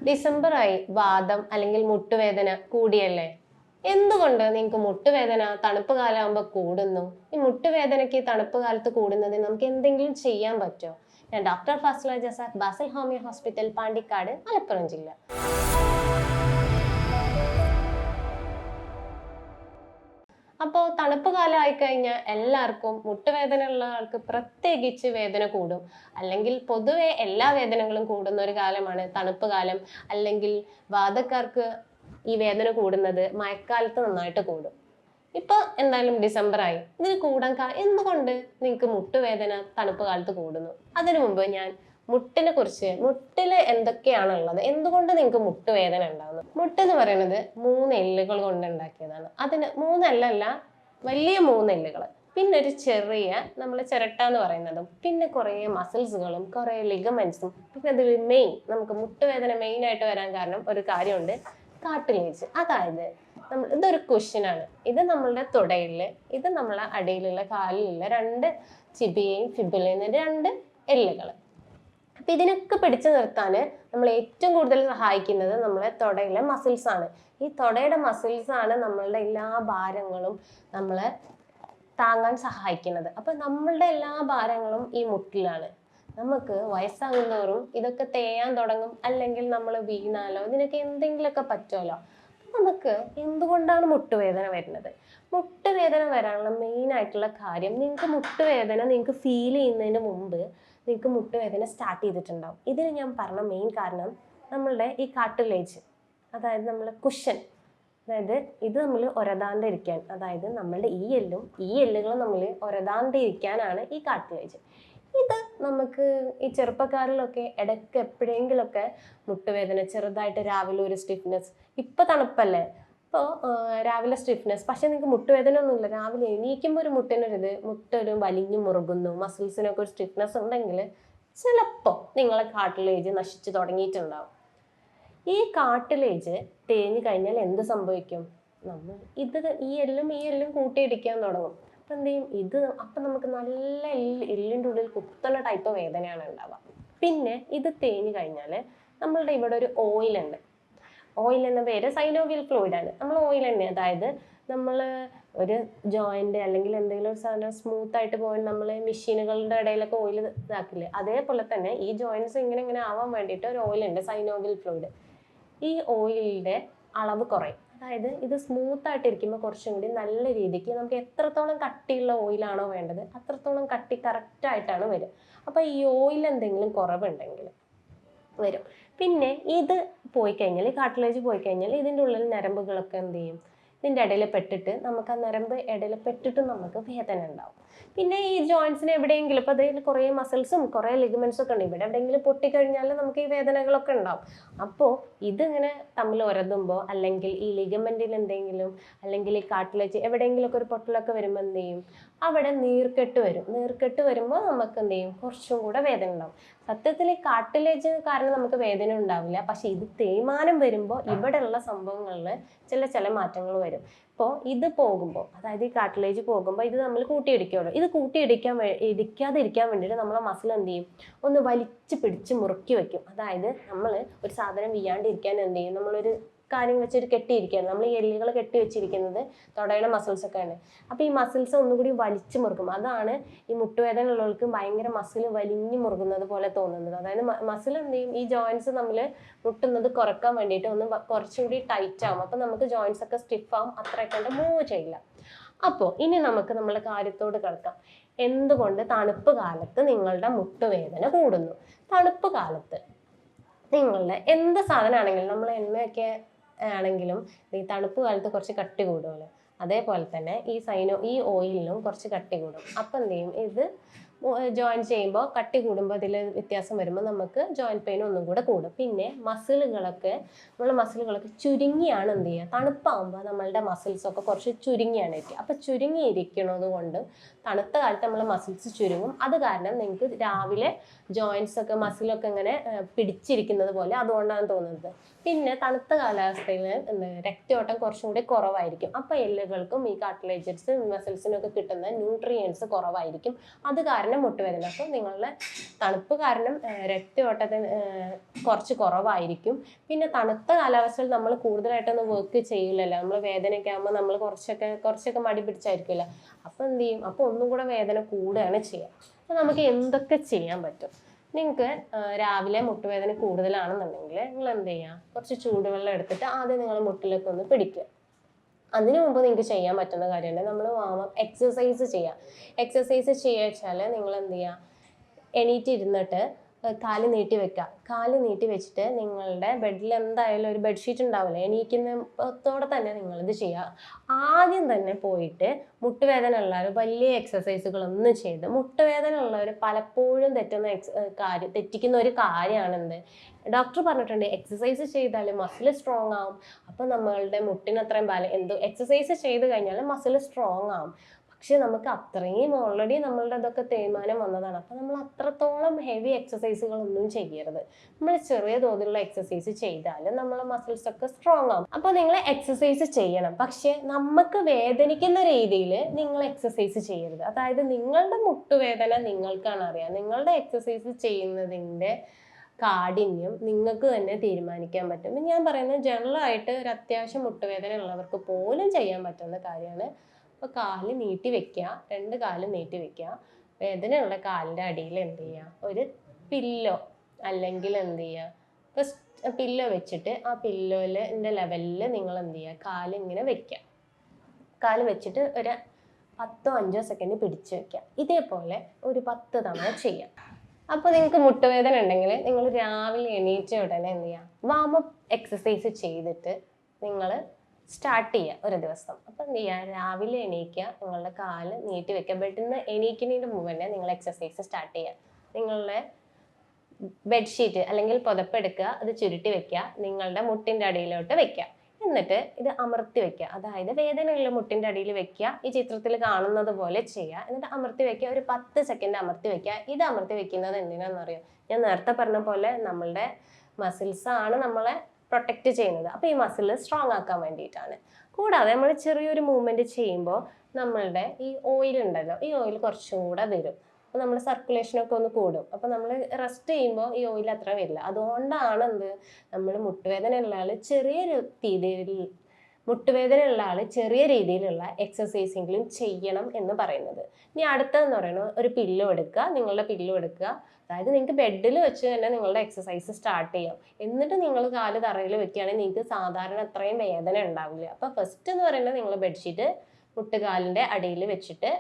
December ആയി വാദം അല്ലെങ്കിൽ മുട്ടുവേദന കൂടിയല്ലേ? എന്തുകൊണ്ട് നിങ്ങൾക്ക് മുട്ടുവേദന തണുപ്പ് കാലമാകുമ്പോൾ കൂടുന്നു? ഈ മുട്ടുവേദനയ്ക്ക് തണുപ്പ് കാലത്ത് കൂടുന്നതിന് നമുക്ക് എന്തെങ്കിലും ചെയ്യാൻ പറ്റുമോ? ഞാൻ doctor Fasila Jazakh, Basil homeo hospital, Pandikkad, Malappuram ജില്ല. അപ്പോൾ തണുപ്പ് കാലം ആയിക്കഴിഞ്ഞാൽ എല്ലാവർക്കും മുട്ടുവേദന ഉള്ള ആൾക്ക് പ്രത്യേകിച്ച് വേദന കൂടും. അല്ലെങ്കിൽ പൊതുവെ എല്ലാ വേദനകളും കൂടുന്ന ഒരു കാലമാണ് തണുപ്പ് കാലം. അല്ലെങ്കിൽ വാതക്കാർക്ക് ഈ വേദന കൂടുന്നത് മഴക്കാലത്ത് നന്നായിട്ട് കൂടും. ഇപ്പൊ എന്തായാലും ഡിസംബർ ആയി, ഇതിന് കൂടാൻ എന്തുകൊണ്ട് നിങ്ങൾക്ക് മുട്ടുവേദന തണുപ്പ് കാലത്ത് കൂടുന്നു? അതിനു മുമ്പ് ഞാൻ മുട്ടില് എന്തൊക്കെയാണുള്ളത്, എന്തുകൊണ്ട് നിങ്ങൾക്ക് മുട്ടുവേദന ഉണ്ടാകുന്നു? മുട്ടെന്ന് പറയുന്നത് 3 എല്ലുകൾ കൊണ്ട് ഉണ്ടാക്കിയതാണ്. അതിന് 3 എല്ലല്ല, വലിയ 3 എല്ലുകൾ, പിന്നെ ഒരു ചെറിയ നമ്മളെ ചിരട്ട എന്ന് പറയുന്നതും, പിന്നെ കുറേ മസിൽസുകളും കുറേ ലിഗമെന്റ്സും, പിന്നെ അതിൽ നമുക്ക് മുട്ടുവേദന മെയിൻ ആയിട്ട് വരാൻ കാരണം ഒരു കാര്യമുണ്ട്, കാർട്ടിലേജ്. അതായത് ഇതൊരു കുഷ്യനാണ്. ഇത് നമ്മളുടെ തുടയില്, ഇത് നമ്മളെ അടിയിലുള്ള കാലിലുള്ള 2 ചിബിയയും ഫിബുലയും 2 എല്ലുകൾ. അപ്പൊ ഇതിനൊക്കെ പിടിച്ചു നിർത്താൻ നമ്മൾ ഏറ്റവും കൂടുതൽ സഹായിക്കുന്നത് നമ്മളെ തുടയിലെ മസിൽസ് ആണ്. ഈ തുടയുടെ മസിൽസ് ആണ് നമ്മളുടെ എല്ലാ ഭാരങ്ങളും നമ്മളെ താങ്ങാൻ സഹായിക്കുന്നത്. അപ്പൊ നമ്മളുടെ എല്ലാ ഭാരങ്ങളും ഈ മുട്ടിലാണ്. നമുക്ക് വയസ്സാകുന്നതോറും ഇതൊക്കെ തേയാൻ തുടങ്ങും, അല്ലെങ്കിൽ നമ്മൾ വീണാലോ ഇതിനൊക്കെ എന്തെങ്കിലുമൊക്കെ പറ്റുമല്ലോ. നമുക്ക് എന്തുകൊണ്ടാണ് മുട്ടുവേദന വരുന്നത്? മുട്ടുവേദന വരാനുള്ള മെയിൻ ആയിട്ടുള്ള കാര്യം, നിങ്ങൾക്ക് ഫീൽ ചെയ്യുന്നതിന് മുമ്പ് നിങ്ങൾക്ക് മുട്ടുവേദന സ്റ്റാർട്ട് ചെയ്തിട്ടുണ്ടാവും. ഇതിന് ഞാൻ പറഞ്ഞ മെയിൻ കാരണം നമ്മളുടെ ഈ കാർട്ടിലേജ്, അതായത് നമ്മളെ കുഷൻ, അതായത് ഇത് നമ്മൾ ഒരതാണ്ടിരിക്കാൻ, അതായത് നമ്മളുടെ ഈ എല്ലുകളും നമ്മൾ ഒരതാണ്ടിരിക്കാനാണ് ഈ കാർട്ടിലേജ്. ഇത് നമുക്ക് ഈ ചെറുപ്പക്കാരിലൊക്കെ ഇടയ്ക്ക് എപ്പോഴെങ്കിലുമൊക്കെ മുട്ടുവേദന, ചെറുതായിട്ട് രാവിലെ ഒരു സ്റ്റിഫ്നെസ്, ഇപ്പം തണുപ്പല്ലേ, അപ്പോൾ രാവിലെ സ്റ്റിഫ്നെസ്, പക്ഷെ നിങ്ങൾക്ക് മുട്ടുവേദന ഒന്നുമില്ല, രാവിലെ എണീക്കുമ്പോൾ ഒരു മുട്ടൊരു വലിഞ്ഞു മുറുകുന്നു, മസിൽസിനൊക്കെ ഒരു സ്റ്റിഫ്നെസ് ഉണ്ടെങ്കിൽ ചിലപ്പോൾ നിങ്ങളെ കാർട്ടിലേജ് നശിച്ചു തുടങ്ങിയിട്ടുണ്ടാവും. ഈ കാർട്ടിലേജ് തേഞ്ഞു കഴിഞ്ഞാൽ എന്ത് സംഭവിക്കും? ഈ എല്ലും കൂട്ടിയിടിക്കാൻ തുടങ്ങും. അപ്പം എന്ത് ചെയ്യും? അപ്പം നമുക്ക് നല്ല എല്ലിൻ്റെ ഉള്ളിൽ കുത്തുന്ന ടൈപ്പ് വേദനയാണ് ഉണ്ടാവുക. പിന്നെ ഇത് തേഞ്ഞു കഴിഞ്ഞാൽ നമ്മളുടെ ഇവിടെ ഒരു ഓയിലുണ്ട്. ഓയിൽ എന്ന പേര് സൈനോവിയൽ ഫ്ലൂയിഡ് ആണ്. നമ്മൾ ഓയിൽ എണ്ണ, അതായത് നമ്മൾ ഒരു ജോയിന്റ് അല്ലെങ്കിൽ എന്തെങ്കിലും ഒരു സാധനം സ്മൂത്ത് ആയിട്ട് പോകാൻ നമ്മൾ മെഷീനുകളുടെ ഇടയിലൊക്കെ ഓയിൽ ഇതാക്കില്ലേ, അതേപോലെ തന്നെ ഈ ജോയിന്റ്സ് ഇങ്ങനെ ആവാൻ വേണ്ടിയിട്ട് ഒരു ഓയിലുണ്ട്, സൈനോവിയൽ ഫ്ലൂയിഡ്. ഈ ഓയിലിൻ്റെ അളവ് കുറയും. അതായത് ഇത് സ്മൂത്ത് ആയിട്ടിരിക്കുമ്പോൾ കുറച്ചും കൂടി നല്ല രീതിക്ക് നമുക്ക് എത്രത്തോളം കട്ടിയുള്ള ഓയിലാണോ വേണ്ടത് അത്രത്തോളം കട്ടി കറക്റ്റായിട്ടാണ് വരിക. അപ്പോൾ ഈ ഓയിൽ എന്തെങ്കിലും കുറവുണ്ടെങ്കിൽ വരും. പിന്നെ ഇത് പോയി കഴിഞ്ഞാൽ, കാർട്ടിലേജ് പോയി കഴിഞ്ഞാൽ ഇതിൻ്റെ ഉള്ളിൽ ഞരമ്പുകളൊക്കെ എന്ത് ചെയ്യും? ഇതിൻ്റെ ഇടയിൽ പെട്ടിട്ട് നമുക്ക് ആ ഞരമ്പ് ഇടയിൽ പെട്ടിട്ട് നമുക്ക് വേദന ഉണ്ടാവും. പിന്നെ ഈ ജോയിൻസിന് എവിടെയെങ്കിലും, ഇപ്പോൾ അതിൽ കുറേ മസിൽസും കുറേ ലിഗമെന്റ്സും ഒക്കെ ഉണ്ട്, ഇവിടെ എവിടെയെങ്കിലും പൊട്ടിക്കഴിഞ്ഞാൽ നമുക്ക് ഈ വേദനകളൊക്കെ ഉണ്ടാവും. അപ്പോൾ ഇതിങ്ങനെ തമ്മിൽ ഉരതുമ്പോൾ, അല്ലെങ്കിൽ ഈ ലിഗമെന്റിൽ എന്തെങ്കിലും, അല്ലെങ്കിൽ ഈ കാർട്ടിലേജ് എവിടെയെങ്കിലുമൊക്കെ ഒരു പൊട്ടലൊക്കെ വരുമ്പോൾ എന്ത് ചെയ്യും? അവിടെ നീർക്കെട്ട് വരും. നീർക്കെട്ട് വരുമ്പോൾ നമുക്ക് എന്ത് ചെയ്യും? കുറച്ചും കൂടെ വേദന ഉണ്ടാവും. സത്യത്തിൽ ഈ കാർട്ടിലേജ് കാരണം നമുക്ക് വേദന ഉണ്ടാവില്ല, പക്ഷെ ഇത് തേയ്മാനം വരുമ്പോൾ ഇവിടെയുള്ള സംഭവങ്ങളിൽ ചില മാറ്റങ്ങൾ വരും. ഇപ്പോൾ ഇത് പോകുമ്പോൾ, അതായത് ഈ കാർട്ടിലേജ് പോകുമ്പോൾ ഇത് നമ്മൾ കൂട്ടിയിടിക്കുമല്ലോ. ഇത് ഇടിക്കാതിരിക്കാൻ വേണ്ടിയിട്ട് നമ്മളെ മസിൽ എന്ത് ചെയ്യും? ഒന്ന് വലിച്ചു പിടിച്ച് മുറുക്കി വെക്കും. അതായത് നമ്മൾ ഒരു സാധനം വീഴാണ്ടിരിക്കാൻ എന്ത് ചെയ്യും? നമ്മളൊരു കാര്യം വെച്ചൊരു കെട്ടിയിരിക്കുകയാണ്. നമ്മൾ ഈ എല്ലുകൾ കെട്ടി വെച്ചിരിക്കുന്നത് തുടയുടെ മസിൽസ് ഒക്കെയാണ്. അപ്പോൾ ഈ മസിൽസ് ഒന്നുകൂടി വലിച്ചു മുറുക്കും. അതാണ് ഈ മുട്ടുവേദന ഉള്ളവർക്ക് ഭയങ്കര മസിൽ വലിഞ്ഞു മുറുകുന്നത് പോലെ തോന്നുന്നത്. അതായത് മസിൽ എന്ത് ചെയ്യും? ഈ ജോയിൻസ് നമ്മൾ മുട്ടുന്നത് കുറക്കാൻ വേണ്ടിയിട്ട് ഒന്ന് കുറച്ചുകൂടി ടൈറ്റ് ആവും. അപ്പോൾ നമുക്ക് ജോയിൻസ് ഒക്കെ സ്റ്റിഫ് ആവും, അത്രയൊക്കെ മൂവ് ചെയ്യില്ല. അപ്പോൾ ഇനി നമുക്ക് നമ്മുടെ കാര്യത്തോട് കിടക്കാം. എന്തുകൊണ്ട് തണുപ്പ് കാലത്ത് നിങ്ങളുടെ മുട്ടുവേദന കൂടുന്നു? തണുപ്പ് കാലത്ത് നിങ്ങളുടെ എന്ത് സാധനമാണെങ്കിലും, നമ്മൾ എണ്ണയൊക്കെ ആണെങ്കിലും ഈ തണുപ്പ് കാലത്ത് കുറച്ച് കട്ടി കൂടുമല്ലോ, അതേപോലെ തന്നെ ഈ ഓയിലിനും കുറച്ച് കട്ടി കൂടും. അപ്പം എന്ത് ചെയ്യും? ഇത് ജോയിൻ ചെയ്യുമ്പോൾ കട്ടി കൂടുമ്പോൾ അതിൽ വ്യത്യാസം വരുമ്പോൾ നമുക്ക് ജോയിൻറ്റ് പെയിൻ ഒന്നും കൂടെ കൂടും. പിന്നെ മസിലുകളൊക്കെ ചുരുങ്ങിയാണ് എന്ത് ചെയ്യുക? തണുപ്പാകുമ്പോൾ നമ്മളുടെ മസിൽസൊക്കെ കുറച്ച് ചുരുങ്ങിയാണ് ഇരിക്കുക. അപ്പോൾ ചുരുങ്ങിയിരിക്കുന്നത് കൊണ്ട് തണുത്ത കാലത്ത് നമ്മൾ മസിൽസ് ചുരുങ്ങും. അത് കാരണം നിങ്ങൾക്ക് രാവിലെ ജോയിൻസ് ഒക്കെ മസിലൊക്കെ ഇങ്ങനെ പിടിച്ചിരിക്കുന്നത് പോലെ അതുകൊണ്ടാണ് തോന്നുന്നത്. പിന്നെ തണുത്ത കാലാവസ്ഥയിൽ രക്തയോട്ടം കുറച്ചും കൂടി കുറവായിരിക്കും. അപ്പോൾ എല്ലുകൾക്കും ഈ കാർട്ടിലേജസ് മസിൽസിനൊക്കെ കിട്ടുന്ന ന്യൂട്രിയൻസ് കുറവായിരിക്കും. അത് കാരണം കാരണം മുട്ടുവേദന. അപ്പോൾ നിങ്ങളുടെ തണുപ്പ് കാരണം രക്തയോട്ടത്തിന് കുറച്ച് കുറവായിരിക്കും. പിന്നെ തണുത്ത കാലാവസ്ഥയിൽ നമ്മൾ കൂടുതലായിട്ടൊന്നും വർക്ക് ചെയ്യില്ലല്ലോ. നമ്മൾ വേദനയൊക്കെ ആകുമ്പോൾ നമ്മൾ കുറച്ചൊക്കെ മടി പിടിച്ചായിരിക്കില്ല. അപ്പോൾ എന്ത് ചെയ്യും? അപ്പോൾ ഒന്നും കൂടെ വേദന കൂടുകയാണ് ചെയ്യുക. അപ്പോൾ നമുക്ക് എന്തൊക്കെ ചെയ്യാൻ പറ്റും? നിങ്ങൾക്ക് രാവിലെ മുട്ടുവേദന കൂടുതലാണെന്നുണ്ടെങ്കിൽ നിങ്ങൾ എന്ത് ചെയ്യുക? കുറച്ച് ചൂടുവെള്ളം എടുത്തിട്ട് ആദ്യം നിങ്ങൾ മുട്ടിലേക്ക് ഒന്ന് പിടിക്കുക. അതിനു മുമ്പ് നിങ്ങൾക്ക് ചെയ്യാൻ പറ്റുന്ന കാര്യമാണ് നമ്മൾ എക്സസൈസ് ചെയ്യുക. എക്സസൈസ് ചെയ്യുക വെച്ചാൽ നിങ്ങൾ എന്ത് ചെയ്യുക? എണീറ്റ് ഇരുന്നിട്ട് കാല് നീട്ടി വെക്കുക. കാല് നീട്ടി വെച്ചിട്ട് നിങ്ങളുടെ ബെഡിൽ എന്തായാലും ഒരു ബെഡ്ഷീറ്റ് ഉണ്ടാവില്ല, എണീക്കുന്നതോടെ തന്നെ നിങ്ങളിത് ചെയ്യുക. ആദ്യം തന്നെ പോയിട്ട് മുട്ടുവേദന ഉള്ളവർ വലിയ എക്സസൈസുകളൊന്നും ചെയ്ത്, മുട്ടുവേദന ഉള്ളവർ പലപ്പോഴും തെറ്റിക്കുന്ന ഒരു കാര്യമാണെന്ത്, ഡോക്ടർ പറഞ്ഞിട്ടുണ്ട് എക്സസൈസ് ചെയ്താൽ മസിൽ സ്ട്രോങ് ആവും. അപ്പോൾ നമ്മളുടെ മുട്ടിന് അത്രയും എക്സസൈസ് ചെയ്ത് കഴിഞ്ഞാൽ മസിൽ സ്ട്രോങ് ആവും. പക്ഷെ നമുക്ക് അത്രയും ഓൾറെഡി നമ്മളുടെ അതൊക്കെ തേയ്മാനം വന്നതാണ്. അപ്പോൾ നമ്മൾ അത്രത്തോളം ഹെവി എക്സസൈസുകളൊന്നും ചെയ്യരുത്. നമ്മൾ ചെറിയ തോതിലുള്ള എക്സസൈസ് ചെയ്താൽ നമ്മളെ മസിൽസ് ഒക്കെ സ്ട്രോങ് ആവും. അപ്പോൾ നിങ്ങൾ എക്സസൈസ് ചെയ്യണം, പക്ഷെ നമുക്ക് വേദനിക്കുന്ന രീതിയിൽ നിങ്ങൾ എക്സസൈസ് ചെയ്യരുത്. അതായത് നിങ്ങളുടെ മുട്ടുവേദന നിങ്ങൾക്കാണ് അറിയാം. നിങ്ങളുടെ എക്സസൈസ് ചെയ്യുന്നതിൻ്റെ കാഠിന്യം നിങ്ങൾക്ക് തന്നെ തീരുമാനിക്കാൻ പറ്റും. ഞാൻ പറയുന്നത് ജനറലായിട്ട് ഒരു അത്യാവശ്യം മുട്ടുവേദന ഉള്ളവർക്ക് പോലും ചെയ്യാൻ പറ്റുന്ന കാര്യമാണ്. അപ്പോൾ കാല് നീട്ടി വെക്കുക, 2 കാലും നീട്ടി വെക്കുക. വേദനയുള്ള കാലിൻ്റെ അടിയിൽ എന്ത് ചെയ്യുക? ഒരു പില്ലോ അല്ലെങ്കിൽ എന്ത് ചെയ്യുക? പില്ലോ വെച്ചിട്ട് ആ പില്ലോൻ്റെ ലെവലിൽ നിങ്ങൾ എന്ത് ചെയ്യുക? കാല് ഇങ്ങനെ വെക്കുക. കാല് വെച്ചിട്ട് ഒരു 10-5 സെക്കൻഡ് പിടിച്ച് വെക്കുക. ഇതേപോലെ ഒരു 10 തവണ ചെയ്യാം. അപ്പോൾ നിങ്ങൾക്ക് മുട്ടുവേദന ഉണ്ടെങ്കിൽ നിങ്ങൾ രാവിലെ എണീറ്റ ഉടനെ എന്ത് ചെയ്യുക? വാമപ്പ് എക്സസൈസ് ചെയ്തിട്ട് നിങ്ങൾ സ്റ്റാർട്ട് ചെയ്യുക ഒരു ദിവസം. അപ്പം എന്ത് ചെയ്യുക? രാവിലെ എണീക്കുക, നിങ്ങളുടെ കാല് നീട്ടി വെക്കുക. ബെഡിൽ നിന്ന് എണീക്കുന്നതിന് മുമ്പ് തന്നെ നിങ്ങൾ എക്സസൈസ് സ്റ്റാർട്ട് ചെയ്യുക. നിങ്ങളുടെ ബെഡ്ഷീറ്റ് അല്ലെങ്കിൽ പുതപ്പെടുക്കുക, അത് ചുരുട്ടി വെക്കുക, നിങ്ങളുടെ മുട്ടിൻ്റെ അടിയിലോട്ട് വെക്കുക. എന്നിട്ട് ഇത് അമർത്തി വെക്കുക. അതായത് വേദനയുള്ള മുട്ടിൻ്റെ അടിയിൽ വെക്കുക. ഈ ചിത്രത്തിൽ കാണുന്നത് പോലെ ചെയ്യുക. എന്നിട്ട് അമർത്തി വെക്കുക. ഒരു 10 സെക്കൻഡ് അമർത്തി വെക്കുക. ഇത് അമർത്തി വെക്കുന്നത് എന്തിനാണെന്നറിയോ? ഞാൻ നേരത്തെ പറഞ്ഞ പോലെ നമ്മളുടെ മസിൽസാണ് നമ്മളെ പ്രൊട്ടക്റ്റ് ചെയ്യുന്നത്. അപ്പോൾ ഈ മസിൽ സ്ട്രോങ് ആക്കാൻ വേണ്ടിയിട്ടാണ്. കൂടാതെ നമ്മൾ ചെറിയൊരു മൂവ്മെൻറ്റ് ചെയ്യുമ്പോൾ നമ്മളുടെ ഈ ഓയിൽ ഉണ്ടല്ലോ, ഈ ഓയിൽ കുറച്ചും കൂടെ വരും. അപ്പോൾ നമ്മൾ സർക്കുലേഷനൊക്കെ ഒന്ന് കൂടും. അപ്പോൾ നമ്മൾ റെസ്റ്റ് ചെയ്യുമ്പോൾ ഈ ഓയിൽ അത്ര വരില്ല. അതുകൊണ്ടാണ് നമ്മൾ ചെറിയ രീതിയിലുള്ള എക്സസൈസെങ്കിലും ചെയ്യണം എന്ന് പറയുന്നത്. ഇനി അടുത്തതെന്ന് പറയുന്നത് ഒരു പില്ലോ എടുക്കുക. നിങ്ങളുടെ പില്ലോ എടുക്കുക. അതായത് നിങ്ങൾക്ക് ബെഡിൽ വെച്ച് തന്നെ നിങ്ങളുടെ എക്സസൈസ് സ്റ്റാർട്ട് ചെയ്യാം. എന്നിട്ട് നിങ്ങൾ കാല് തറയിൽ വെക്കുകയാണെങ്കിൽ നിങ്ങൾക്ക് സാധാരണ അത്രയും വേദന ഉണ്ടാവില്ല. അപ്പോൾ ഫസ്റ്റ് എന്ന് പറയുന്നത് നിങ്ങൾ ബെഡ്ഷീറ്റ് മുട്ടുകാലിൻ്റെ അടിയിൽ വെച്ചിട്ട്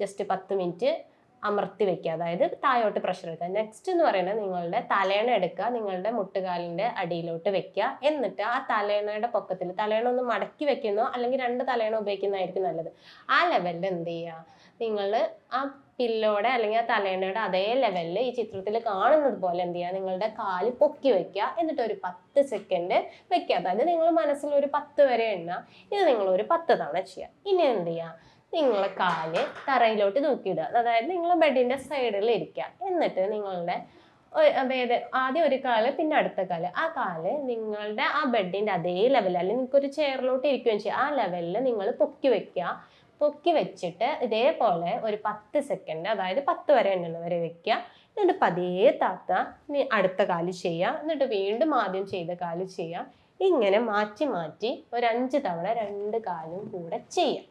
ജസ്റ്റ് 10 മിനിറ്റ് അമർത്തി വെക്കുക. അതായത് താഴോട്ട് പ്രഷർ എടുക്കുക. നെക്സ്റ്റ് എന്ന് പറയുന്നത് നിങ്ങളുടെ തലേണ എടുക്കുക, നിങ്ങളുടെ മുട്ടുകാലിൻ്റെ അടിയിലോട്ട് വെക്കുക. എന്നിട്ട് ആ തലേണയുടെ പൊക്കത്തിൽ, തലേണ ഒന്ന് മടക്കി വെക്കുന്നോ അല്ലെങ്കിൽ 2 തലേണ ഉപയോഗിക്കുന്നതായിരിക്കും നല്ലത്. ആ ലെവലിൽ എന്ത് ചെയ്യുക? നിങ്ങൾ ആ പില്ലോടെ അല്ലെങ്കിൽ ആ തലേണയുടെ അതേ ലെവലിൽ ഈ ചിത്രത്തിൽ കാണുന്നത് പോലെ എന്ത് ചെയ്യുക? നിങ്ങളുടെ കാല് പൊക്കി വെക്കുക. എന്നിട്ട് ഒരു 10 സെക്കൻഡ് വെക്കുക. അതായത് നിങ്ങൾ മനസ്സിൽ ഒരു 10 വരെ എണ്ണുക. ഇത് നിങ്ങൾ ഒരു 10 തവണ ചെയ്യുക. ഇനി എന്ത് ചെയ്യുക? നിങ്ങളെ കാല് തറയിലോട്ട് തൂക്കിയിടുക. അതായത് നിങ്ങൾ ബെഡിൻ്റെ സൈഡിൽ ഇരിക്കുക. എന്നിട്ട് നിങ്ങളുടെ ആദ്യം ഒരു കാല് പിന്നെ അടുത്ത കാല്, ആ കാല് നിങ്ങളുടെ ആ ബെഡിൻ്റെ അതേ ലെവലിൽ അല്ലെങ്കിൽ നിങ്ങൾക്കൊരു ചെയറിലോട്ട് ഇരിക്കുകയും ചെയ്യുക. ആ ലെവലിൽ നിങ്ങൾ പൊക്കി വെക്കുക. പൊക്കി വെച്ചിട്ട് ഇതേപോലെ ഒരു 10 സെക്കൻഡ്, അതായത് 10 വരെ എണ്ണുന്നവരെ വെക്കുക. എന്നിട്ട് പതിയെ ഇനി അടുത്ത കാല് ചെയ്യുക. എന്നിട്ട് വീണ്ടും ആദ്യം ചെയ്ത കാല് ചെയ്യുക. ഇങ്ങനെ മാറ്റി മാറ്റി ഒരു 5 തവണ 2 കാലും കൂടെ ചെയ്യാം.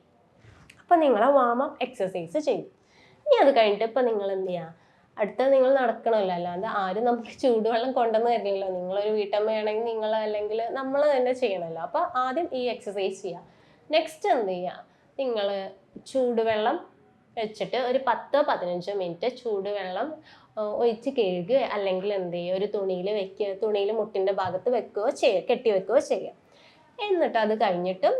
അപ്പം നിങ്ങൾ വാമപ്പ് എക്സസൈസ് ചെയ്തു. ഇനി അത് കഴിഞ്ഞിട്ട് ഇപ്പം നിങ്ങൾ എന്ത് ചെയ്യുക? അടുത്തത് നിങ്ങൾ നടക്കണമല്ലോ. അല്ലാതെ ആരും നമുക്ക് ചൂടുവെള്ളം കൊണ്ടുവന്ന് തരില്ലല്ലോ. നിങ്ങളൊരു വീട്ടമ്മയാണെങ്കിൽ നിങ്ങൾ അല്ലെങ്കിൽ നമ്മൾ തന്നെ ചെയ്യണമല്ലോ. അപ്പോൾ ആദ്യം ഈ എക്സസൈസ് ചെയ്യുക. നെക്സ്റ്റ് എന്ത് ചെയ്യുക? നിങ്ങൾ ചൂടുവെള്ളം വെച്ചിട്ട് ഒരു 10-15 മിനിറ്റ് ചൂടുവെള്ളം ഒഴിച്ച് കഴുകുക. അല്ലെങ്കിൽ എന്ത് ചെയ്യുക? ഒരു തുണിയിൽ വെക്കുക. തുണിയിൽ മുട്ടിൻ്റെ ഭാഗത്ത് വെക്കുകയോ ചെയ്യുക, കെട്ടി വെക്കുകയോ ചെയ്യുക. എന്നിട്ട് അത് കഴിഞ്ഞിട്ടും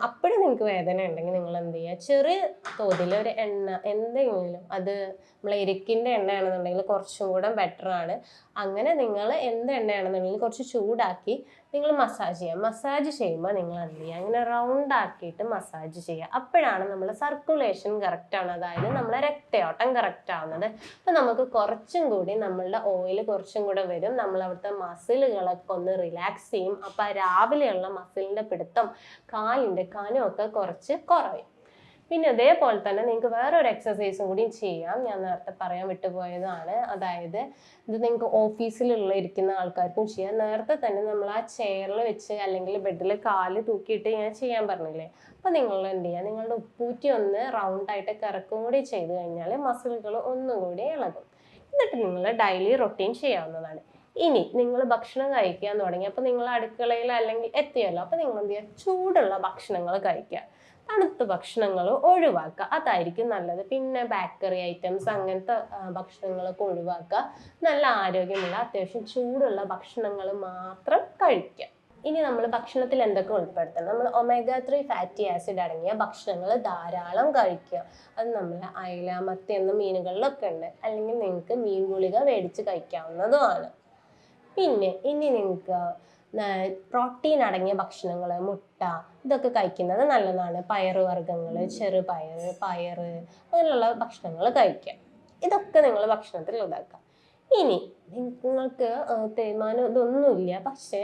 അപ്പോഴും നിങ്ങൾക്ക് വേദന ഉണ്ടെങ്കിൽ നിങ്ങൾ എന്ത് ചെയ്യുക? ചെറിയ തോതിൽ ഒരു എണ്ണ എന്തെങ്കിലും, അത് നമ്മൾ എരിക്കിൻ്റെ എണ്ണയാണെന്നുണ്ടെങ്കിൽ കുറച്ചും കൂടെ ബെറ്ററാണ്. അങ്ങനെ നിങ്ങൾ എന്ത് എണ്ണയാണെന്നുണ്ടെങ്കിൽ കുറച്ച് ചൂടാക്കി നിങ്ങൾ മസാജ് ചെയ്യുക. മസാജ് ചെയ്യുമ്പോൾ നിങ്ങൾ എന്ത് ചെയ്യുക? അങ്ങനെ റൗണ്ട് ആക്കിയിട്ട് മസാജ് ചെയ്യുക. അപ്പോഴാണ് നമ്മൾ സർക്കുലേഷൻ കറക്റ്റ് ആണ്, അതായത് നമ്മളെ രക്തയോട്ടം കറക്റ്റ് ആവുന്നത്. അപ്പോൾ നമുക്ക് കുറച്ചും കൂടി നമ്മളുടെ ഓയിൽ കുറച്ചും കൂടെ വരും. നമ്മൾ അവിടുത്തെ മസിലുകളൊക്കെ ഒന്ന് റിലാക്സ് ചെയ്യും. അപ്പോൾ രാവിലെയുള്ള മസിലിൻ്റെ പിടുത്തം, കാലിൻ്റെ കനമൊക്കെ കുറച്ച് കുറയും. പിന്നെ അതേപോലെ തന്നെ നിങ്ങൾക്ക് വേറൊരു എക്സസൈസും കൂടി ചെയ്യാം. ഞാൻ നേരത്തെ പറയാൻ വിട്ടുപോയതാണ്. അതായത് ഇത് നിങ്ങൾക്ക് ഓഫീസിലുള്ള ഇരിക്കുന്ന ആൾക്കാർക്കും ചെയ്യാം. നേരത്തെ തന്നെ നമ്മൾ ആ ചെയറിൽ വെച്ച് അല്ലെങ്കിൽ ബെഡിൽ കാല് തൂക്കിയിട്ട് ഞാൻ ചെയ്യാൻ പറഞ്ഞില്ലേ, അപ്പോൾ നിങ്ങൾ എന്ത് ചെയ്യുക, നിങ്ങളുടെ ഉപ്പൂറ്റി ഒന്ന് റൗണ്ടായിട്ട് കറക്കും കൂടി ചെയ്ത് കഴിഞ്ഞാൽ മസിലുകൾ ഒന്നും കൂടി ഇളകും. എന്നിട്ട് നിങ്ങൾ ഡെയിലി റൊട്ടീൻ ചെയ്യാവുന്നതാണ്. ഇനി നിങ്ങൾ ഭക്ഷണം കഴിക്കാൻ തുടങ്ങി, അപ്പോൾ നിങ്ങൾ അടുക്കളയിൽ അല്ലെങ്കിൽ എത്തിയല്ലോ, അപ്പോൾ നിങ്ങൾ എന്ത് ചെയ്യുക, ചൂടുള്ള ഭക്ഷണങ്ങൾ കഴിക്കുക, തണുത്ത ഭക്ഷണങ്ങൾ ഒഴിവാക്കുക, അതായിരിക്കും നല്ലത്. പിന്നെ ബേക്കറി ഐറ്റംസ് അങ്ങനത്തെ ഭക്ഷണങ്ങളൊക്കെ ഒഴിവാക്കുക. നല്ല ആരോഗ്യമുള്ള അത്യാവശ്യം ചൂടുള്ള ഭക്ഷണങ്ങൾ മാത്രം കഴിക്കുക. ഇനി നമ്മൾ ഭക്ഷണത്തിൽ എന്തൊക്കെ ഉൾപ്പെടുത്തണം? നമ്മൾ omega-3 ഫാറ്റി ആസിഡ് അടങ്ങിയ ഭക്ഷണങ്ങൾ ധാരാളം കഴിക്കുക. അത് നമ്മൾ അയല, മത്തി എന്ന മീനുകളിലൊക്കെ ഉണ്ട്. അല്ലെങ്കിൽ നിങ്ങൾക്ക് മീൻ ഗുളിക മേടിച്ച് കഴിക്കാവുന്നതുമാണ്. പിന്നെ ഇനി നിങ്ങൾക്ക് പ്രോട്ടീൻ അടങ്ങിയ ഭക്ഷണങ്ങൾ, മുട്ട, ഇതൊക്കെ കഴിക്കുന്നത് നല്ലതാണ്. പയറുവർഗ്ഗങ്ങൾ, ചെറുപയർ, പയറ് അങ്ങനെയുള്ള ഭക്ഷണങ്ങൾ കഴിക്കുക. ഇതൊക്കെ നിങ്ങൾ ഭക്ഷണത്തിൽ ഇതാക്കുക. ഇനി നിങ്ങൾക്ക് തേയ്മാനം ഇതൊന്നുമില്ല, പക്ഷേ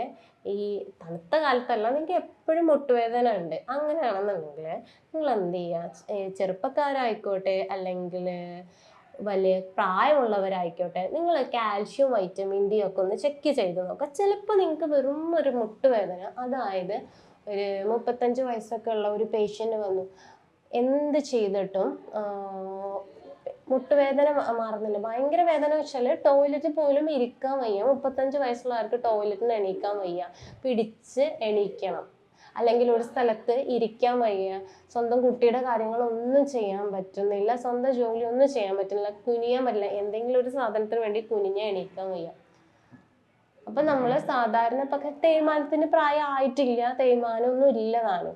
ഈ തണുത്ത കാലത്തല്ല, നിങ്ങൾക്ക് എപ്പോഴും മുട്ടുവേദന ഉണ്ട്, അങ്ങനെയാണെന്നുണ്ടെങ്കിൽ നിങ്ങൾ എന്ത് ചെയ്യുക, ചെറുപ്പക്കാരായിക്കോട്ടെ അല്ലെങ്കിൽ വലിയ പ്രായമുള്ളവരായിക്കോട്ടെ, നിങ്ങൾ കാൽഷ്യം, വൈറ്റമിൻ ഡി ഒക്കെ ഒന്ന് ചെക്ക് ചെയ്ത് നോക്കുക. ചിലപ്പോൾ നിങ്ങൾക്ക് വെറും ഒരു മുട്ടുവേദന, അതായത് ഒരു 35 വയസ്സൊക്കെ ഉള്ള ഒരു പേഷ്യൻ്റ് വന്നു, എന്ത് ചെയ്തിട്ടും മുട്ടുവേദന മാറുന്നില്ല, ഭയങ്കര വേദന വെച്ചാൽ ടോയ്ലറ്റിൽ പോലും ഇരിക്കാൻ വയ്യ. 35 വയസ്സുള്ളവർക്ക് ടോയ്ലറ്റിൽ എണീക്കാൻ വയ്യ, പിടിച്ച് എണീക്കണം. അല്ലെങ്കിൽ ഒരു സ്ഥലത്ത് ഇരിക്കാൻ വയ്യ, സ്വന്തം കുട്ടിയുടെ കാര്യങ്ങളൊന്നും ചെയ്യാൻ പറ്റുന്നില്ല, സ്വന്തം ജോലി ഒന്നും ചെയ്യാൻ പറ്റുന്നില്ല, കുനിയാൻ പറ്റില്ല, എന്തെങ്കിലും ഒരു സാധനത്തിന് വേണ്ടി കുനിഞ്ഞ എണീക്കാൻ വയ്യ. അപ്പം നമ്മൾ സാധാരണ പക്ഷെ തേയ്മാനത്തിന് പ്രായം ആയിട്ടില്ല, തേയ്മാനമൊന്നും ഇല്ലതാണ്.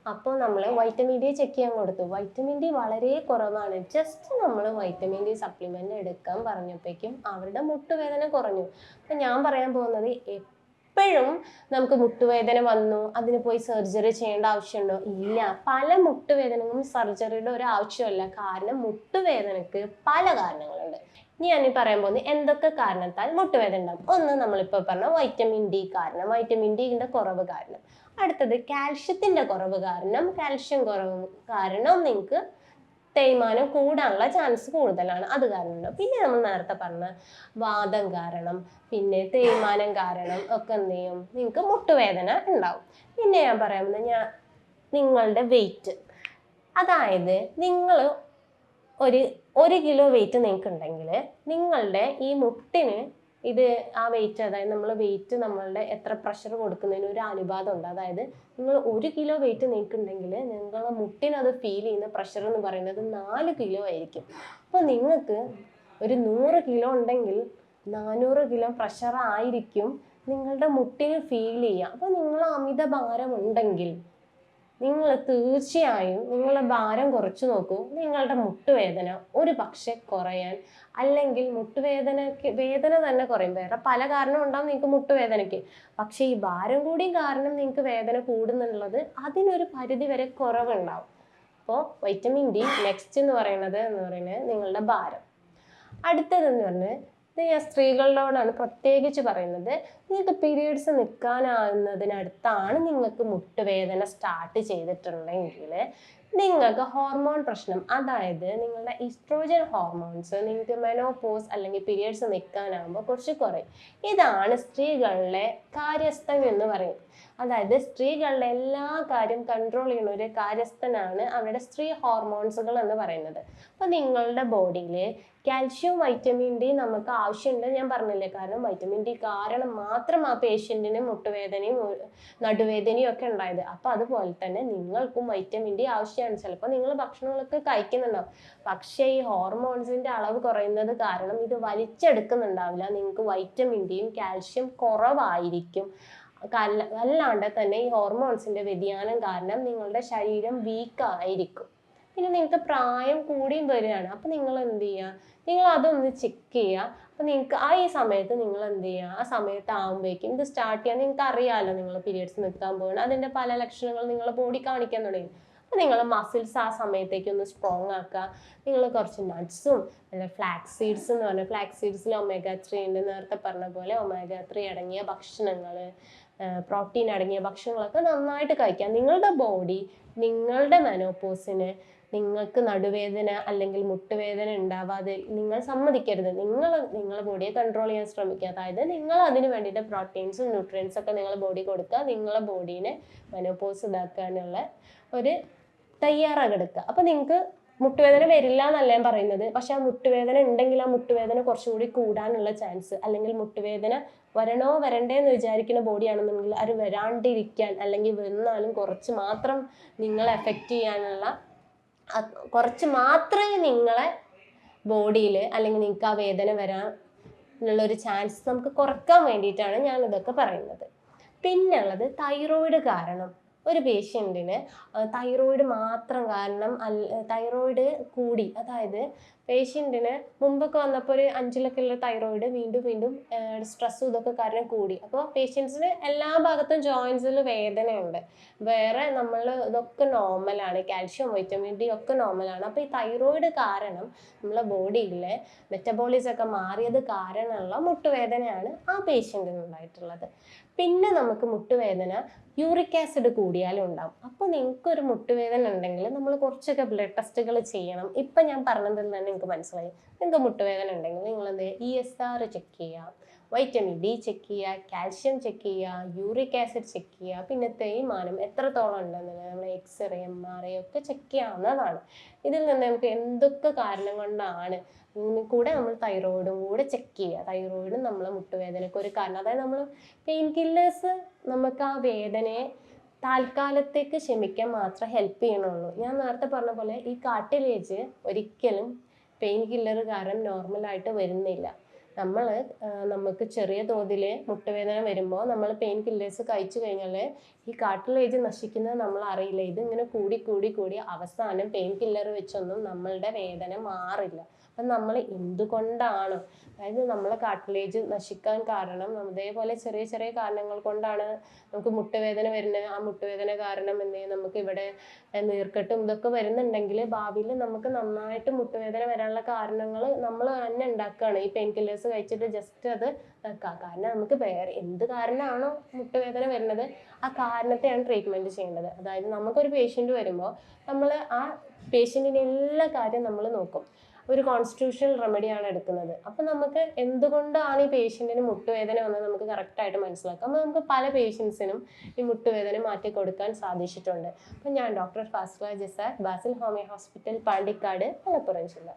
അപ്പോൾ നമ്മൾ വൈറ്റമിൻ ഡി ചെക്ക് ചെയ്യാൻ കൊടുത്തു. വൈറ്റമിൻ ഡി വളരെ കുറവാണ്. ജസ്റ്റ് നമ്മൾ വൈറ്റമിൻ ഡി സപ്ലിമെൻ്റ് എടുക്കാൻ പറഞ്ഞപ്പോഴേക്കും അവരുടെ മുട്ടുവേദന കുറഞ്ഞു. അപ്പം ഞാൻ പറയാൻ പോകുന്നത്, എപ്പോഴും നമുക്ക് മുട്ടുവേദന വന്നു അതിന് പോയി സർജറി ചെയ്യേണ്ട ആവശ്യമുണ്ടോ? ഇല്ല. പല മുട്ടുവേദനകളും സർജറിയുടെ ഒരു ആവശ്യമല്ല. കാരണം മുട്ടുവേദനക്ക് പല കാരണങ്ങളുണ്ട്. ഇനി ഞാൻ പറയാൻ പോകുന്നത് എന്തൊക്കെ കാരണത്താൽ മുട്ടുവേദന ഉണ്ടാകും. ഒന്ന്, നമ്മളിപ്പോൾ പറഞ്ഞ വൈറ്റമിൻ ഡി കാരണം, വൈറ്റമിൻ ഡിയുടെ കുറവ് കാരണം. അടുത്തത് കാൽഷ്യത്തിൻ്റെ കുറവ് കാരണം, കാൽഷ്യം കുറവ് കാരണം നിങ്ങൾക്ക് തേയ്മാനം കൂടാനുള്ള ചാൻസ് കൂടുതലാണ്, അത് കാരണം. പിന്നെ നമ്മൾ നേരത്തെ പറഞ്ഞ വാദം കാരണം, പിന്നെ തേയ്മാനം കാരണം ഒക്കെ എന്ത് ചെയ്യും, നിങ്ങൾക്ക് മുട്ടുവേദന ഉണ്ടാവും. പിന്നെ ഞാൻ പറയുന്നത് നിങ്ങളുടെ വെയിറ്റ്, അതായത് നിങ്ങൾ ഒരു കിലോ വെയിറ്റ് നിങ്ങൾക്ക് ഉണ്ടെങ്കിൽ നിങ്ങളുടെ ഈ മുട്ടിന് ഇത് ആ വെയിറ്റ്, അതായത് നമ്മൾ വെയിറ്റ് നമ്മളുടെ എത്ര പ്രഷർ കൊടുക്കുന്നതിന് ഒരു അനുപാതം ഉണ്ട്. അതായത് നിങ്ങൾ 1 കിലോ വെയിറ്റ് നിൽക്കുന്നുണ്ടെങ്കിൽ നിങ്ങളെ മുട്ടിനത് ഫീൽ ചെയ്യുന്ന പ്രഷർ എന്ന് പറയുന്നത് 4 കിലോ ആയിരിക്കും. അപ്പോൾ നിങ്ങൾക്ക് ഒരു 100 കിലോ ഉണ്ടെങ്കിൽ 400 കിലോ പ്രഷർ ആയിരിക്കും നിങ്ങളുടെ മുട്ടിന് ഫീൽ ചെയ്യുക. അപ്പോൾ നിങ്ങൾ അമിത ഭാരം ഉണ്ടെങ്കിൽ നിങ്ങൾ തീർച്ചയായും നിങ്ങളുടെ ഭാരം കുറച്ച് നോക്കൂ, നിങ്ങളുടെ മുട്ടുവേദന ഒരു പക്ഷെ കുറയാൻ, അല്ലെങ്കിൽ വേദന തന്നെ കുറയും. വേറെ പല കാരണം ഉണ്ടാവും നിങ്ങൾക്ക് മുട്ടുവേദനയ്ക്ക്, പക്ഷെ ഈ ഭാരം കൂടി കാരണം നിങ്ങൾക്ക് വേദന കൂടുന്നുള്ളത് അതിനൊരു പരിധി വരെ കുറവുണ്ടാവും. അപ്പോൾ വൈറ്റമിൻ ഡി നെക്സ്റ്റ് എന്ന് പറയുന്നത് നിങ്ങളുടെ ഭാരം. അടുത്തതെന്ന് പറഞ്ഞാൽ ഞാൻ സ്ത്രീകളോടാണ് പ്രത്യേകിച്ച് പറയുന്നത്, നിങ്ങൾക്ക് പീരിയഡ്സ് നിൽക്കാനാകുന്നതിനടുത്താണ് നിങ്ങൾക്ക് മുട്ടുവേദന സ്റ്റാർട്ട് ചെയ്തിട്ടുണ്ടെങ്കിൽ നിങ്ങൾക്ക് ഹോർമോൺ പ്രശ്നം, അതായത് നിങ്ങളുടെ ഈസ്ട്രോജൻ ഹോർമോൺസ് നിങ്ങൾക്ക് മെനോപോസ് അല്ലെങ്കിൽ പീരിയഡ്സ് നിൽക്കാനാകുമ്പോൾ കുറച്ച് കുറയും. ഇതാണ് സ്ത്രീകളിലെ കാര്യസ്ഥൻ എന്ന് പറയും. അതായത് സ്ത്രീകളുടെ എല്ലാ കാര്യം കൺട്രോൾ ചെയ്യുന്ന ഒരു കാര്യസ്ഥനാണ് അവരുടെ സ്ത്രീ ഹോർമോൺസുകൾ എന്ന് പറയുന്നത്. അപ്പോൾ നിങ്ങളുടെ ബോഡിയിൽ കാൽഷ്യം, വൈറ്റമിൻ ഡി നമുക്ക് ആവശ്യമുണ്ട് ഞാൻ പറഞ്ഞില്ലേ. കാരണം വൈറ്റമിൻ ഡി കാരണം മാത്രം ആ പേഷ്യൻറ്റിന് മുട്ടുവേദനയും നടുവേദനയും ഒക്കെ ഉണ്ടായത്. അപ്പോൾ അതുപോലെ തന്നെ നിങ്ങൾക്കും വൈറ്റമിൻ ഡി ആവശ്യമാണ്. ചിലപ്പോൾ നിങ്ങൾ ഭക്ഷണങ്ങളൊക്കെ കഴിക്കുന്നുണ്ടാവും, പക്ഷേ ഈ ഹോർമോൺസിൻ്റെ അളവ് കുറയുന്നത് കാരണം ഇത് വലിച്ചെടുക്കുന്നുണ്ടാവില്ല. നിങ്ങൾക്ക് വൈറ്റമിൻ ഡിയും കാൽഷ്യം കുറവായിരിക്കും. അല്ലാണ്ട് തന്നെ ഈ ഹോർമോൺസിൻ്റെ വ്യതിയാനം കാരണം നിങ്ങളുടെ ശരീരം വീക്കായിരിക്കും. പിന്നെ നിങ്ങൾക്ക് പ്രായം കൂടിയും വരികയാണ്. അപ്പോൾ നിങ്ങൾ എന്ത് ചെയ്യുക, നിങ്ങൾ അതൊന്ന് ചെക്ക് ചെയ്യുക. അപ്പോൾ നിങ്ങൾക്ക് ഈ സമയത്ത് നിങ്ങൾ എന്ത് ചെയ്യുക, ആ സമയത്ത് ആകുമ്പോഴേക്കും ഇത് സ്റ്റാർട്ട് ചെയ്യാൻ നിങ്ങൾക്ക് അറിയാമല്ലോ, നിങ്ങൾ പീരിയഡ്സ് നിൽക്കാൻ പോകണം, അതിൻ്റെ പല ലക്ഷണങ്ങൾ നിങ്ങളുടെ ബോഡി കാണിക്കാൻ തുടങ്ങി. അപ്പോൾ നിങ്ങളെ മസിൽസ് ആ സമയത്തേക്ക് ഒന്ന് സ്ട്രോങ് ആക്കുക. നിങ്ങൾ കുറച്ച് നട്ട്സും അല്ല ഫ്ലാക്സ് സീഡ്സ് എന്ന് പറഞ്ഞാൽ ഫ്ലാക്സ് സീഡ്സിൽ ഒമേഗ 3 ഉണ്ട്. നേരത്തെ പറഞ്ഞ പോലെ ഒമേഗ 3 അടങ്ങിയ ഭക്ഷണങ്ങൾ, പ്രോട്ടീൻ അടങ്ങിയ ഭക്ഷണങ്ങളൊക്കെ നന്നായിട്ട് കഴിക്കാം. നിങ്ങളുടെ ബോഡി നിങ്ങളുടെ മെനോപോസിന് നിങ്ങൾക്ക് നടുവേദന അല്ലെങ്കിൽ മുട്ടുവേദന ഉണ്ടാവാതെ നിങ്ങൾ സമ്മതിക്കരുത്. നിങ്ങളെ ബോഡിയെ കൺട്രോൾ ചെയ്യാൻ ശ്രമിക്കുക. അതായത് നിങ്ങൾ അതിന് വേണ്ടിയിട്ട് പ്രോട്ടീൻസും ന്യൂട്രിയൻസും ഒക്കെ നിങ്ങളുടെ ബോഡി കൊടുക്കുക. നിങ്ങളെ ബോഡീനെ മെനോപോസ് ഇതാക്കാനുള്ള ഒരു തയ്യാറാകെടുക്കുക. അപ്പോൾ നിങ്ങൾക്ക് മുട്ടുവേദന വരില്ല എന്നല്ല ഞാൻ പറയുന്നത്. പക്ഷെ ആ മുട്ടുവേദന ഉണ്ടെങ്കിൽ ആ മുട്ടുവേദന കുറച്ചും കൂടി കൂടാനുള്ള ചാൻസ്, അല്ലെങ്കിൽ മുട്ടുവേദന വരണോ വരണ്ടേ എന്ന് വിചാരിക്കുന്ന ബോഡിയാണെന്നുണ്ടെങ്കിൽ അത് വരാണ്ടിരിക്കാൻ, അല്ലെങ്കിൽ വന്നാലും കുറച്ച് മാത്രം നിങ്ങളെ എഫക്റ്റ് ചെയ്യാനുള്ള, കുറച്ച് മാത്രമേ നിങ്ങളെ ബോഡിയിൽ അല്ലെങ്കിൽ നിങ്ങൾക്ക് ആ വേദന വരാനുള്ളൊരു ചാൻസ് നമുക്ക് കുറക്കാൻ വേണ്ടിയിട്ടാണ് ഞാനിതൊക്കെ പറയുന്നത്. പിന്നുള്ളത് തൈറോയിഡ് കാരണം. ഒരു പേഷ്യൻറ്റിന് തൈറോയിഡ് മാത്രം കാരണം തൈറോയിഡ് കൂടി, അതായത് പേഷ്യൻറ്റിന് മുമ്പൊക്കെ വന്നപ്പോൾ ഒരു 5 തൈറോയിഡ് വീണ്ടും സ്ട്രെസ്സും ഇതൊക്കെ കാരണം കൂടി. അപ്പോൾ പേഷ്യൻസിന് എല്ലാ ഭാഗത്തും ജോയിൻസിൽ വേദനയുണ്ട്. വേറെ ഇതൊക്കെ നോർമലാണ്, കാൽഷ്യം വൈറ്റമിൻ ഡി ഒക്കെ നോർമലാണ്. അപ്പോൾ ഈ തൈറോയിഡ് കാരണം നമ്മളെ ബോഡിയിലെ മെറ്റബോളിസം ഒക്കെ മാറിയത് കാരണമുള്ള മുട്ടുവേദനയാണ് ആ പേഷ്യൻറ്റിന് ഉണ്ടായിട്ടുള്ളത്. പിന്നെ നമുക്ക് മുട്ടുവേദന യൂറിക് ആസിഡ് കൂടിയാലും ഉണ്ടാവും. അപ്പോൾ നിങ്ങൾക്കൊരു മുട്ടുവേദന ഉണ്ടെങ്കിൽ നമ്മൾ കുറച്ചൊക്കെ ബ്ലഡ് ടെസ്റ്റുകൾ ചെയ്യണം. ഇപ്പം ഞാൻ പറഞ്ഞതിൽ തന്നെ നിങ്ങൾക്ക് മനസ്സിലായി. നിങ്ങൾക്ക് മുട്ടുവേദന ഉണ്ടെങ്കിൽ നിങ്ങൾ ESR ചെക്ക് ചെയ്യുക, വൈറ്റമിൻ ഡി ചെക്ക് ചെയ്യുക, കാൽഷ്യം ചെക്ക് ചെയ്യുക, യൂറിക് ആസിഡ് ചെക്ക് ചെയ്യുക, പിന്നെ തേയ്മാനം എത്രത്തോളം ഉണ്ടെന്നുള്ളത് നമ്മൾ എക്സ്റേ MRI ഒക്കെ ചെക്ക് ചെയ്യാവുന്നതാണ്. ഇതിൽ നിന്ന് നമുക്ക് എന്തൊക്കെ കാരണം കൊണ്ടാണ് കൂടെ നമ്മൾ തൈറോയിഡും കൂടെ ചെക്ക് ചെയ്യുക. തൈറോയിഡും നമ്മളെ മുട്ടുവേദനയ്ക്ക് ഒരു കാരണം. അതായത് നമ്മൾ പെയിൻ കില്ലേഴ്സ് നമുക്ക് ആ വേദനയെ താൽക്കാലത്തേക്ക് ശമിക്കാൻ മാത്രമേ ഹെൽപ്പ് ചെയ്യണുള്ളൂ. ഞാൻ നേരത്തെ പറഞ്ഞ പോലെ ഈ കാർട്ടിലേജ് ഒരിക്കലും പെയിൻ കില്ലർ കാരണം നോർമലായിട്ട് വരുന്നില്ല. നമുക്ക് ചെറിയ തോതിൽ മുട്ടുവേദന വരുമ്പോൾ നമ്മൾ പെയിൻ കില്ലേഴ്സ് കഴിച്ചു കഴിഞ്ഞാൽ ഈ കാർട്ടിലേജ് നശിക്കുന്നത് നമ്മൾ അറിയില്ല. ഇതിങ്ങനെ കൂടി അവസാനം പെയിൻ കില്ലർ വെച്ചൊന്നും നമ്മളുടെ വേദന മാറില്ല. അപ്പം നമ്മൾ എന്തുകൊണ്ടാണ്, അതായത് നമ്മളെ കാർട്ടിലേജ് നശിക്കാൻ കാരണം ഇതേപോലെ ചെറിയ കാരണങ്ങൾ കൊണ്ടാണ് നമുക്ക് മുട്ടുവേദന വരുന്നത്. ആ മുട്ടുവേദന കാരണം നമുക്ക് ഇവിടെ നീർക്കെട്ടും ഇതൊക്കെ വരുന്നുണ്ടെങ്കിൽ ഭാവിയിൽ നമുക്ക് നന്നായിട്ട് മുട്ടുവേദന വരാനുള്ള കാരണങ്ങൾ നമ്മൾ തന്നെ ഉണ്ടാക്കുകയാണ്. ഈ പെയിൻ കില്ലേഴ്സ് കഴിച്ചിട്ട് ജസ്റ്റ് അത് കാരണം നമുക്ക് വേറെ എന്ത് കാരണമാണോ മുട്ടുവേദന വരുന്നത് ആ കാരണത്തെയാണ് ട്രീറ്റ്മെൻറ്റ് ചെയ്യേണ്ടത്. അതായത് നമുക്കൊരു പേഷ്യൻ്റ് വരുമ്പോൾ നമ്മൾ ആ പേഷ്യൻറ്റിൻ്റെ എല്ലാ കാര്യം നമ്മൾ നോക്കും. ഒരു കോൺസ്റ്റിറ്റ്യൂഷണൽ റെമഡിയാണ് എടുക്കുന്നത്. അപ്പം നമുക്ക് എന്തുകൊണ്ടാണ് ഈ പേഷ്യൻറ്റിന് മുട്ടുവേദന വന്നത് നമുക്ക് കറക്റ്റായിട്ട് മനസ്സിലാക്കാം. അപ്പോൾ നമുക്ക് പല പേഷ്യൻസിനും ഈ മുട്ടുവേദന മാറ്റി കൊടുക്കാൻ സാധിച്ചിട്ടുണ്ട്. അപ്പം ഞാൻ doctor Fasila Jasar, Basil homeo hospital, Pandikkad, Malappuram ജില്ല.